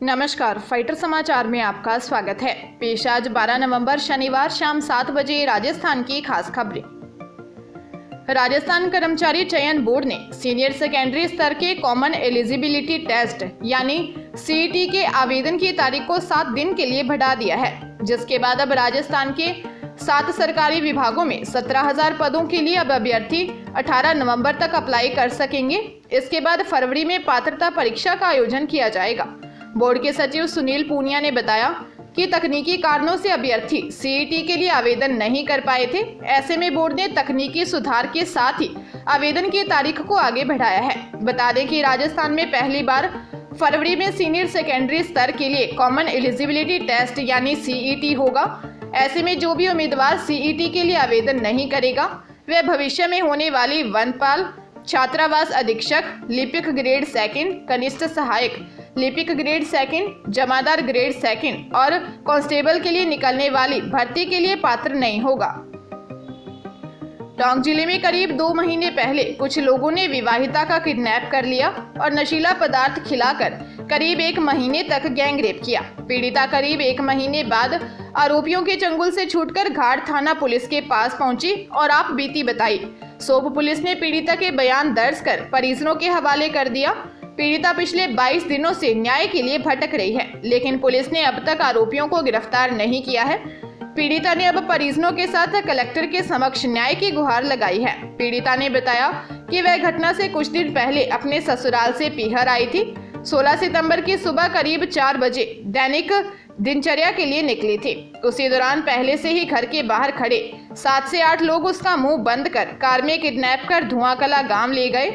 नमस्कार, फाइटर समाचार में आपका स्वागत है। पेश आज 12 नवंबर शनिवार शाम 7 बजे राजस्थान की खास खबरें। राजस्थान कर्मचारी चयन बोर्ड ने सीनियर सेकेंडरी स्तर के कॉमन एलिजिबिलिटी टेस्ट यानी सीईटी के आवेदन की तारीख को 7 दिन के लिए बढ़ा दिया है, जिसके बाद अब राजस्थान के 7 सरकारी विभागों में 17,000 पदों के लिए अब अभ्यर्थी 18 नवंबर तक अप्लाई कर सकेंगे। इसके बाद फरवरी में पात्रता परीक्षा का आयोजन किया जाएगा। बोर्ड के सचिव सुनील पूनिया ने बताया कि तकनीकी कारणों से अभ्यर्थी सीईटी के लिए आवेदन नहीं कर पाए थे। ऐसे में बोर्ड ने तकनीकी सुधार के साथ ही आवेदन की तारीख को आगे बढ़ाया है। बता दें कि राजस्थान में पहली बार फरवरी में सीनियर सेकेंडरी स्तर के लिए कॉमन एलिजिबिलिटी टेस्ट यानी सीईटी होगा। ऐसे में जो भी उम्मीदवार सीईटी के लिए आवेदन नहीं करेगा वह भविष्य में होने वाली वनपाल, छात्रावास अधीक्षक, लिपिक ग्रेड सेकंड, कनिष्ठ सहायक, लिपिक ग्रेड सेकंड, जमादार ग्रेड सेकंड और कांस्टेबल के लिए निकलने वाली भर्ती के लिए पात्र नहीं होगा। टोंक जिले में करीब 2 महीने पहले कुछ लोगों ने विवाहिता का किडनैप कर लिया और नशीला पदार्थ खिलाकर करीब 1 महीने तक गैंगरेप किया। पीड़िता करीब 1 महीने बाद आरोपियों के चंगुल से छूटकर घाट थाना पुलिस के पास पहुंची और आप बीती बताई। सोप पुलिस ने पीड़िता के बयान दर्ज कर परिजनों के हवाले कर दिया। पीड़िता पिछले 22 दिनों से न्याय के लिए भटक रही है, लेकिन पुलिस ने अब तक आरोपियों को गिरफ्तार नहीं किया है। पीड़िता ने अब परिजनों के साथ कलेक्टर के समक्ष न्याय की गुहार लगाई है। पीड़िता ने बताया कि वह घटना से कुछ दिन पहले अपने ससुराल से पीहर आई थी। 16 सितंबर की सुबह करीब 4 बजे दैनिक दिनचर्या के लिए निकली थी। उसी दौरान पहले से ही घर के बाहर खड़े 7 से 8 लोग उसका मुंह बंद कर कार में किडनैप कर धुआंकला गांव ले गए,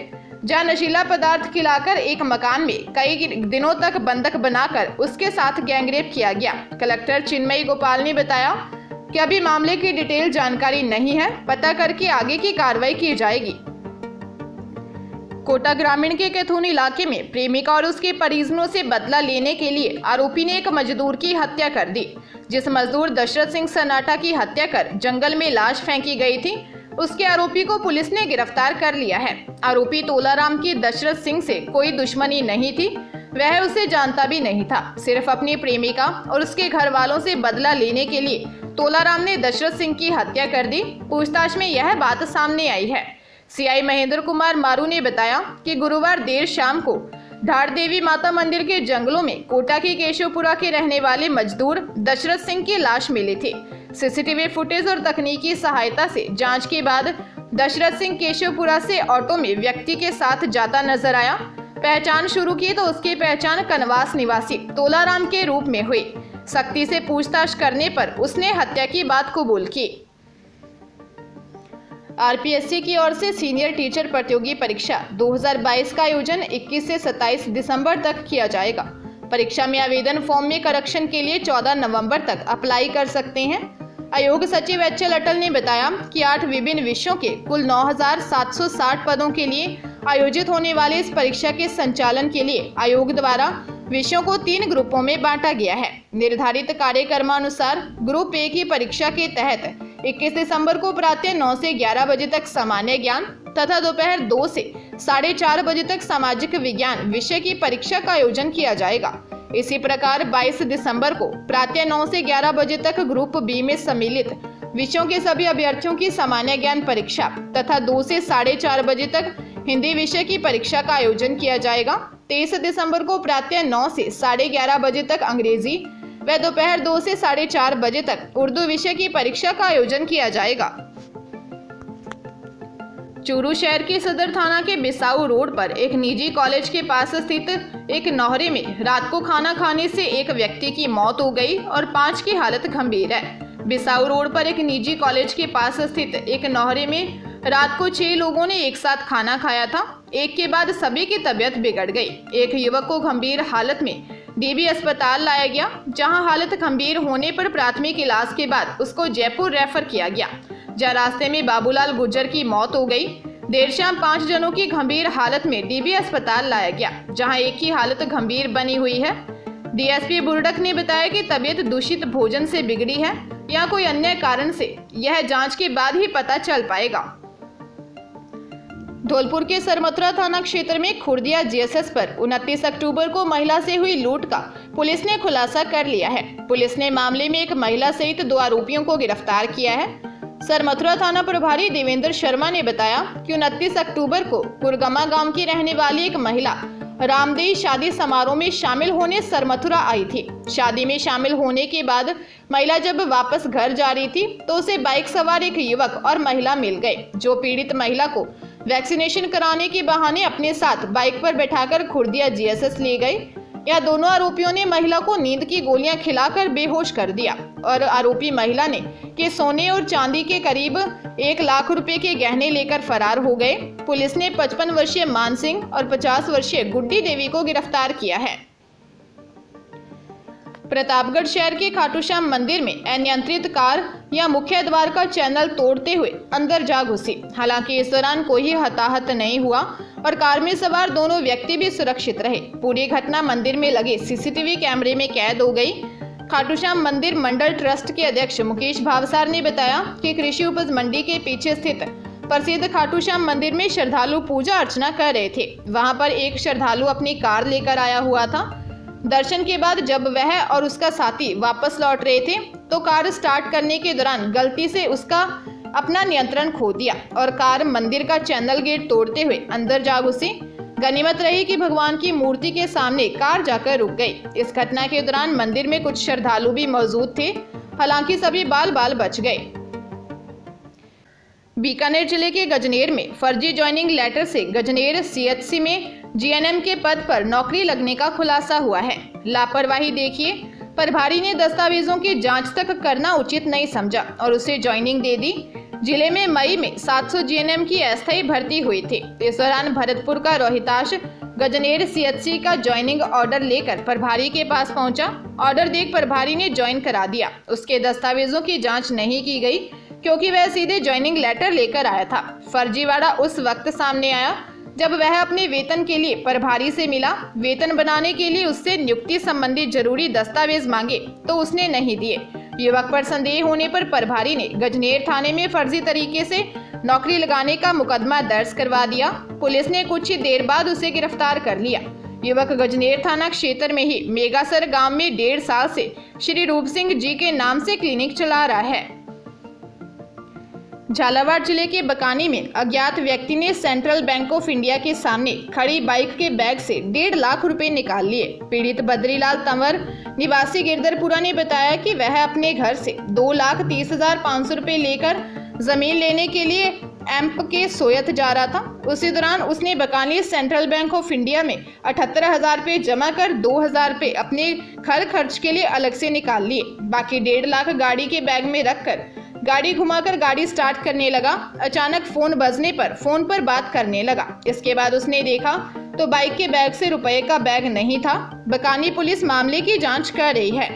जहां नशीला पदार्थ खिलाकर एक मकान में कई दिनों तक बंधक बनाकर उसके साथ गैंगरेप किया गया। कलेक्टर चिन्मयी गोपाल ने बताया कि अभी मामले की डिटेल जानकारी नहीं है, पता करके आगे की कार्रवाई की जाएगी। कोटा ग्रामीण के कैथून इलाके में प्रेमिका और उसके परिजनों से बदला लेने के लिए आरोपी ने एक मजदूर की हत्या कर दी। जिस मजदूर दशरथ सिंह सन्नाटा की हत्या कर जंगल में लाश फेंकी गई थी, उसके आरोपी को पुलिस ने गिरफ्तार कर लिया है। आरोपी तोलाराम की दशरथ सिंह से कोई दुश्मनी नहीं थी, वह उसे जानता भी नहीं था। सिर्फ अपनी प्रेमिका और उसके घर वालों से बदला लेने के लिए तोलाराम ने दशरथ सिंह की हत्या कर दी। पूछताछ में यह बात सामने आई है। सीआई महेंद्र कुमार मारू ने बताया कि गुरुवार देर शाम को ढाड़ देवी माता मंदिर के जंगलों में कोटा के केशवपुरा के रहने वाले मजदूर दशरथ सिंह की लाश मिली थी। सीसीटीवी फुटेज और तकनीकी सहायता से जांच के बाद दशरथ सिंह केशवपुरा से ऑटो में व्यक्ति के साथ जाता नजर आया। पहचान शुरू की तो उसकी पहचान कनवास निवासी तोलाराम के रूप में हुई। सख्ती से पूछताछ करने पर उसने हत्या की बात कबूल की। आरपीएससी की ओर से सीनियर टीचर प्रतियोगी परीक्षा 2022 का आयोजन 21 से 27 दिसंबर तक किया जाएगा। परीक्षा में आवेदन फॉर्म में करेक्शन के लिए 14 नवंबर तक अप्लाई कर सकते हैं। आयोग सचिव HL अटल ने बताया कि 8 विभिन्न विषयों के कुल 9,760 पदों के लिए आयोजित होने वाले इस परीक्षा के संचालन के लिए आयोग द्वारा विषयों को 3 ग्रुपों में बांटा गया है। निर्धारित कार्यक्रमानुसार ग्रुप ए की परीक्षा के तहत 21 दिसंबर को प्रातः 9 से 11 बजे तक सामान्य ज्ञान तथा दोपहर 2 से 4:30 बजे तक सामाजिक विज्ञान विषय की परीक्षा का आयोजन किया जाएगा। इसी प्रकार 22 दिसंबर को प्रातः 9 से 11 बजे तक ग्रुप बी में सम्मिलित विषयों के सभी अभ्यर्थियों की सामान्य ज्ञान परीक्षा तथा 2 से 4:30 बजे तक हिंदी विषय की परीक्षा का आयोजन किया जाएगा। 23 दिसंबर को प्रातः 9 से 11:30 बजे तक अंग्रेजी व दोपहर 2 से 4:30 बजे तक उर्दू विषय की परीक्षा का आयोजन किया जाएगा। चूरू शहर के सदर थाना के बिसाऊ रोड पर एक निजी कॉलेज के पास स्थित एक नौहरे में रात को खाना खाने से एक व्यक्ति की मौत हो गई और 5 की हालत गंभीर है। बिसाऊ रोड पर एक निजी कॉलेज के पास स्थित एक नौहरे में रात को 6 लोगों ने एक साथ खाना खाया था। एक के बाद सभी की तबीयत बिगड़ गई। एक युवक को गंभीर हालत में डीबी अस्पताल लाया गया, जहां हालत गंभीर होने पर प्राथमिक इलाज के बाद उसको जयपुर रेफर किया गया, जहां रास्ते में बाबूलाल गुर्जर की मौत हो गई। देर शाम 5 जनों की गंभीर हालत में डीबी अस्पताल लाया गया, जहां एक की हालत गंभीर बनी हुई है। डीएसपी बुर्डक ने बताया कि तबीयत दूषित भोजन से बिगड़ी है या कोई अन्य कारण से, यह जांच के बाद ही पता चल पाएगा। धौलपुर के सरमथुरा थाना क्षेत्र में खुर्दिया जीएसएस पर 29 अक्टूबर को महिला से हुई लूट का पुलिस ने खुलासा कर लिया है। पुलिस ने मामले में एक महिला सहित 2 आरोपियों को गिरफ्तार किया है। सरमथुरा थाना प्रभारी देवेंद्र शर्मा ने बताया कि 29 अक्टूबर को कुरगमा गांव की रहने वाली एक महिला रामदेई शादी समारोह में शामिल होने सरमथुरा आई थी। शादी में शामिल होने के बाद महिला जब वापस घर जा रही थी तो उसे बाइक सवार एक युवक और महिला मिल गए, जो पीड़ित महिला को वैक्सीनेशन कराने के बहाने अपने साथ बाइक पर बैठाकर खुर्दिया जीएसएस ले गए। यह दोनों आरोपियों ने महिला को नींद की गोलियां खिलाकर बेहोश कर दिया और आरोपी महिला ने के सोने और चांदी के करीब 1 लाख रुपए के गहने लेकर फरार हो गए। पुलिस ने 55 वर्षीय मान सिंह और 50 वर्षीय गुड्डी देवी को गिरफ्तार किया है। प्रतापगढ़ शहर के खाटू श्याम मंदिर में अनियंत्रित कार या मुख्य द्वार का चैनल तोड़ते हुए अंदर जा घुसी। हालांकि इस दौरान कोई हताहत नहीं हुआ और कार में सवार दोनों व्यक्ति भी सुरक्षित रहे। पूरी घटना मंदिर में लगे सीसीटीवी कैमरे में कैद हो गई। खाटू श्याम मंदिर मंडल ट्रस्ट के अध्यक्ष मुकेश भावसार ने बताया कि कृषि उपज मंडी के पीछे स्थित प्रसिद्ध खाटू श्याम मंदिर में श्रद्धालु पूजा अर्चना कर रहे थे। वहां पर एक श्रद्धालु अपनी कार लेकर आया हुआ था। दर्शन के बाद जब वह और उसका साथी वापस लौट रहे थे तो कार स्टार्ट करने के दौरान गलती से उसका अपना नियंत्रण खो दिया और कार मंदिर का चैनल गेट तोड़ते हुए अंदर जा घुसी। गनीमत रही कि भगवान की मूर्ति के सामने कार जाकर रुक गई। इस घटना के दौरान मंदिर में कुछ श्रद्धालु भी मौजूद थे, हालांकि सभी बाल बच गए। बीकानेर जिले के गजनेर में फर्जी ज्वाइनिंग लेटर से गजनेर सीएचसी में जीएनएम के पद पर नौकरी लगने का खुलासा हुआ है। लापरवाही देखिए, प्रभारी ने दस्तावेजों की जांच तक करना उचित नहीं समझा और उसे ज्वाइनिंग दे दी। जिले में मई में 700 जीएनएम की अस्थायी भर्ती हुई थी। इस दौरान भरतपुर का रोहिताश गजनेर सीएचसी का ज्वाइनिंग ऑर्डर लेकर प्रभारी के पास पहुंचा। ऑर्डर देख प्रभारी ने ज्वाइन करा दिया। उसके दस्तावेजों की जांच नहीं की गई क्योंकि वह सीधे ज्वाइनिंग लेटर लेकर आया था। फर्जीवाड़ा उस वक्त सामने आया जब वह अपने वेतन के लिए प्रभारी से मिला। वेतन बनाने के लिए उससे नियुक्ति संबंधी जरूरी दस्तावेज मांगे तो उसने नहीं दिए। युवक पर संदेह होने पर प्रभारी ने गजनेर थाने में फर्जी तरीके से नौकरी लगाने का मुकदमा दर्ज करवा दिया। पुलिस ने कुछ ही देर बाद उसे गिरफ्तार कर लिया। युवक गजनेर थाना क्षेत्र में ही मेगासर गांव में 1.5 साल से श्री रूप सिंह जी के नाम से क्लिनिक चला रहा है। झालावाड़ जिले के बकानी में अज्ञात व्यक्ति ने सेंट्रल बैंक ऑफ इंडिया के सामने खड़ी बाइक के बैग से 1.5 लाख रुपए निकाल लिए। पीड़ित बद्रीलाल तंवर निवासी गिरधरपुरा ने बताया कि वह अपने घर से 2,30,500 रुपए लेकर जमीन लेने के लिए एम्प के सोयत जा रहा था। उसी दौरान उसने Bakani central bank of India में 78,000 रुपए जमा कर 2,000 रुपए अपने घर खर्च के लिए अलग से निकाल लिए। बाकी 1.5 लाख गाड़ी के बैग में रखकर गाड़ी घुमाकर गाड़ी स्टार्ट करने लगा। अचानक फोन बजने पर फोन पर बात करने लगा। इसके बाद उसने देखा तो बाइक के बैग से रुपए का बैग नहीं था। बकानी पुलिस मामले की जांच कर रही है।